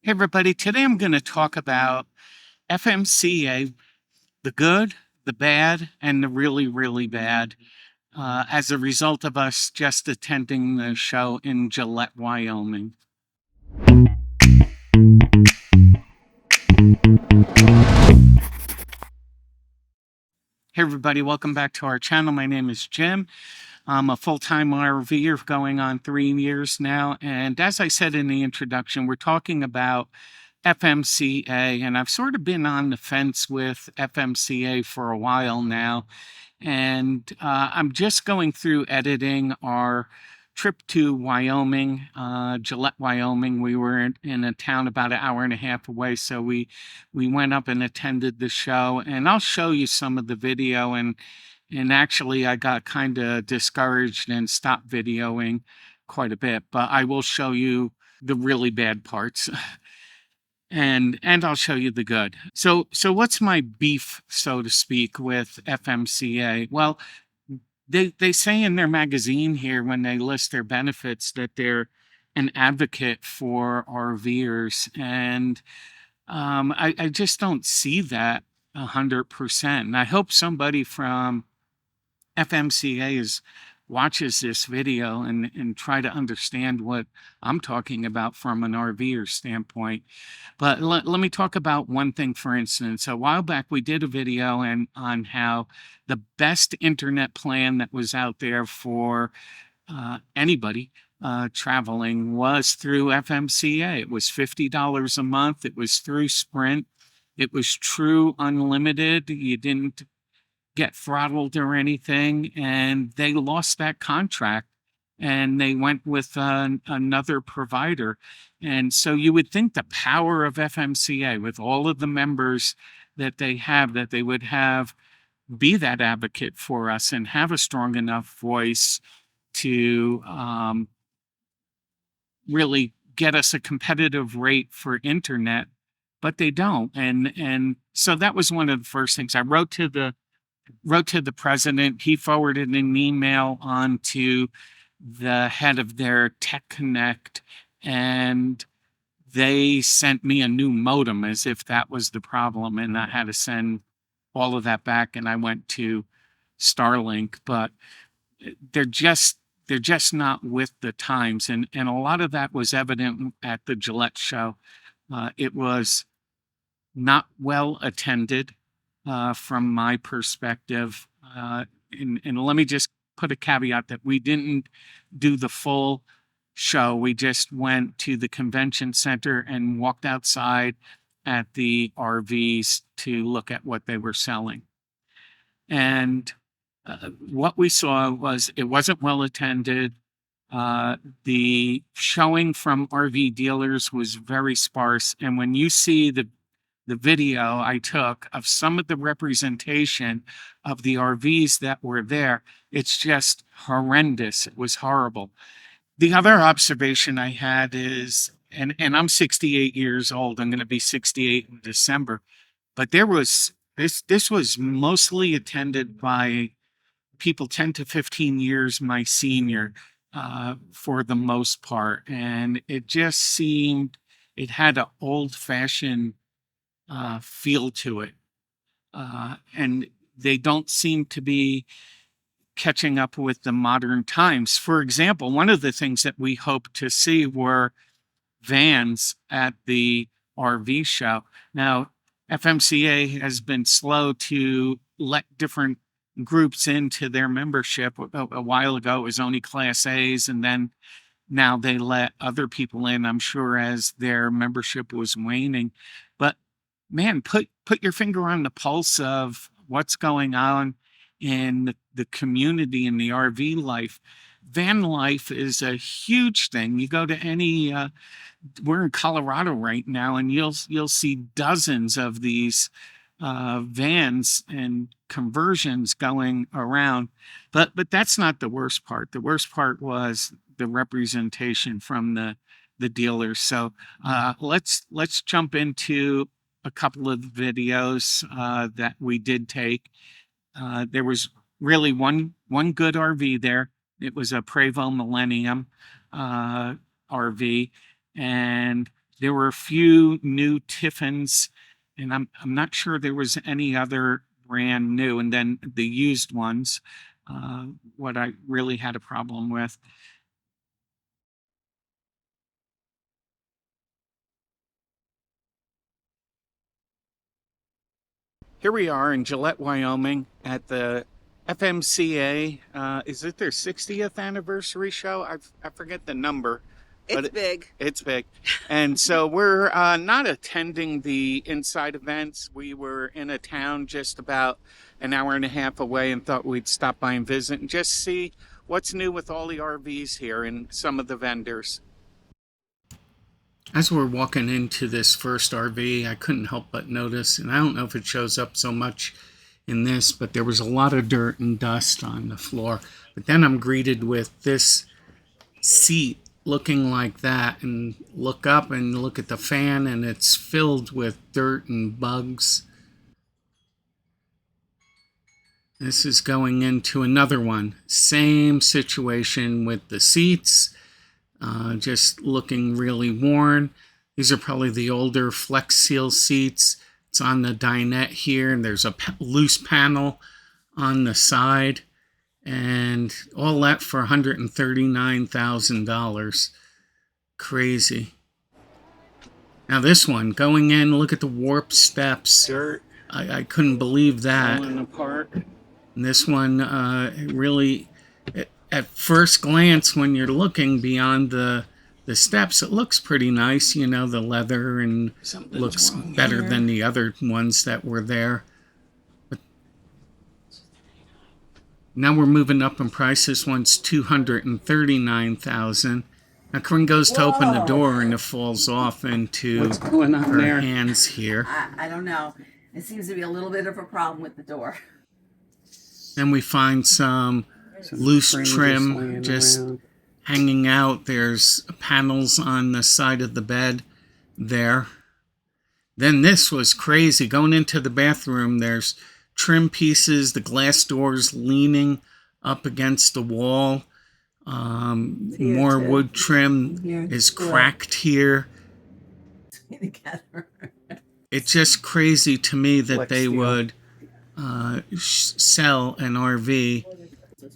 Hey everybody, today I'm going to talk about FMCA, the good, the bad, and the really, really bad, as a result of us just attending the show in Gillette, Wyoming. Hey everybody, welcome back to our channel. My name is Jim. I'm a full-time RVer going on 3 years now, and as I said in the introduction, we're talking about FMCA, and I've sort of been on the fence with FMCA for a while now, and I'm just going through editing our trip to Wyoming, Gillette, Wyoming. We were in a town about an hour and a half away, so we went up and attended the show, and I'll show you some of the video, and actually I got kind of discouraged and stopped videoing quite a bit, but I will show you the really bad parts. And I'll show you the good. So what's my beef, so to speak, with FMCA? Well, they say in their magazine here when they list their benefits that they're an advocate for RVers, and I just don't see that 100%. And I hope somebody from FMCA watches this video and try to understand what I'm talking about from an RVer standpoint. But let me talk about one thing, for instance. A while back, we did a video on how the best internet plan that was out there for anybody traveling was through FMCA. It was $50 a month. It was through Sprint. It was true unlimited. You didn't get throttled or anything, and they lost that contract and they went with another provider. And so you would think the power of FMCA, with all of the members that they have, that they would have be that advocate for us and have a strong enough voice to really get us a competitive rate for internet, but they don't. And so that was one of the first things I wrote to the president. He forwarded an email on to the head of their Tech Connect, and they sent me a new modem as if that was the problem, and I had to send all of that back, and I went to Starlink. But they're just not with the times, and a lot of that was evident at the Gillette show. It was not well attended. From my perspective. And let me just put a caveat that we didn't do the full show. We just went to the convention center and walked outside at the RVs to look at what they were selling. And what we saw was it wasn't well attended. The showing from RV dealers was very sparse. And when you see the video I took of some of the representation of the RVs that were there, it's just horrendous. It was horrible. The other observation I had is, and I'm 68 years old, I'm going to be 68 in December, but this was mostly attended by people 10 to 15 years my senior, for the most part. And it just seemed, it had an old-fashioned feel to it. And they don't seem to be catching up with the modern times. For example, one of the things that we hoped to see were vans at the RV show. Now, FMCA has been slow to let different groups into their membership. A while ago, it was only Class A's, and then now they let other people in, I'm sure, as their membership was waning. But man, put your finger on the pulse of what's going on in the community, in the RV life. Van life is a huge thing. You go to any, we're in Colorado right now, and you'll see dozens of these vans and conversions going around. But that's not the worst part. The worst part was the representation from the dealers. So let's jump into a couple of videos that we did take. There was really one good RV there. It was a Prevost Millennium RV, and There were a few new Tiffins, and I'm not sure there was any other brand new. And then the used ones, what I really had a problem with. Here we are in Gillette, Wyoming at the FMCA. Is it their 60th anniversary show? I forget the number. It's big. It's big. And so we're not attending the inside events. We were in a town just about an hour and a half away and thought we'd stop by and visit and just see what's new with all the RVs here and some of the vendors. As we're walking into this first RV, I couldn't help but notice, and I don't know if it shows up so much in this, but there was a lot of dirt and dust on the floor. But then I'm greeted with this seat looking like that, and look up and look at the fan, and it's filled with dirt and bugs. This is going into another one. Same situation with the seats. Just looking really worn. These are probably the older Flex Seal seats. It's on the dinette here, and there's a loose panel on the side, and all that for $139,000. Crazy. Now this one, going in, look at the warped steps. Dirt. I couldn't believe that. Falling apart. And this one really... At first glance, when you're looking beyond the steps, it looks pretty nice, you know, the leather, and looks better than the other ones that were there. But now we're moving up in price. This one's $239,000. Now Corinne goes to open the door and it falls off into her hands here. I don't know. It seems to be a little bit of a problem with the door. Then we find some loose trim just hanging out. There's panels on the side of the bed there. Then this was crazy. Going into the bathroom, there's trim pieces, the glass doors leaning up against the wall. More wood trim is cracked here. It's just crazy to me that they would sell an RV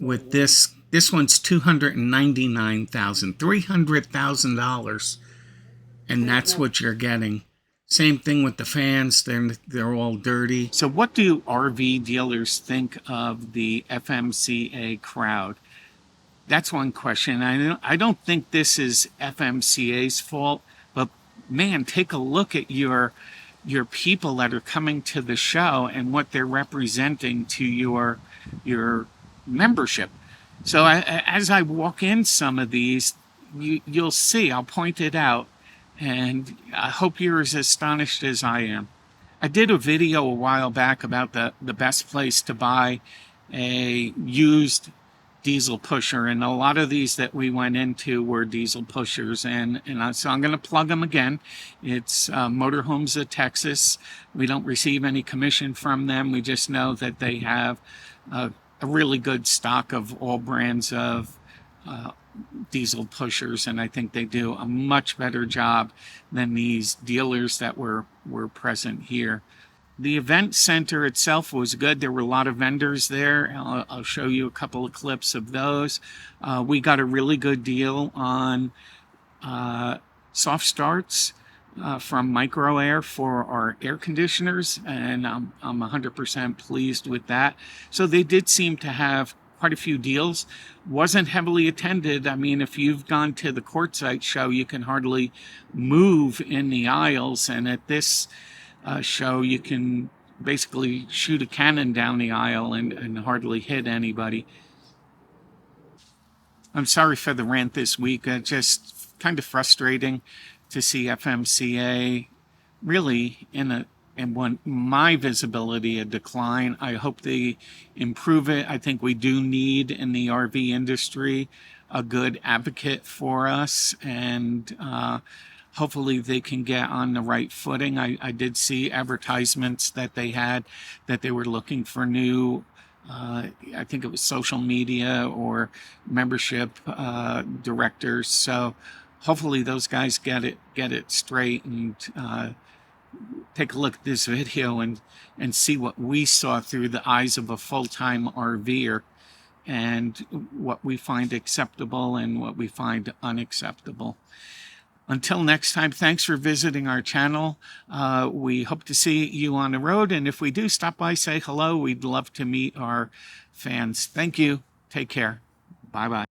with this. This one's $299,000, $300,000, and that's what you're getting. Same thing with the fans. They're all dirty. So what do RV dealers think of the FMCA crowd? That's one question. I don't think this is FMCA's fault, but man, take a look at your people that are coming to the show and what they're representing to your membership. So as I walk in some of these, you'll see, I'll point it out, and I hope you're as astonished as I am. I did a video a while back about the best place to buy a used diesel pusher, and a lot of these that we went into were diesel pushers, and so I'm going to plug them again. It's Motorhomes of Texas. We don't receive any commission from them. We just know that they have a really good stock of all brands of diesel pushers, and I think they do a much better job than these dealers that were present here. The event center itself was good. There were a lot of vendors there. I'll show you a couple of clips of those. We got a really good deal on soft starts from Micro Air for our air conditioners, and I'm 100% pleased with that. So they did seem to have quite a few deals. Wasn't heavily attended. I mean, if you've gone to the Quartzsite show, you can hardly move in the aisles, and at this show you can basically shoot a cannon down the aisle and hardly hit anybody. I'm sorry for the rant this week. Just kind of frustrating to see FMCA really in my visibility a decline. I hope they improve it. I think we do need in the RV industry a good advocate for us, and hopefully they can get on the right footing. I did see advertisements that they had, that they were looking for new, I think it was social media or membership directors. So hopefully those guys get it straight and take a look at this video and see what we saw through the eyes of a full-time RVer, and what we find acceptable and what we find unacceptable. Until next time, thanks for visiting our channel. We hope to see you on the road, and if we do, stop by, say hello. We'd love to meet our fans. Thank you. Take care. Bye-bye.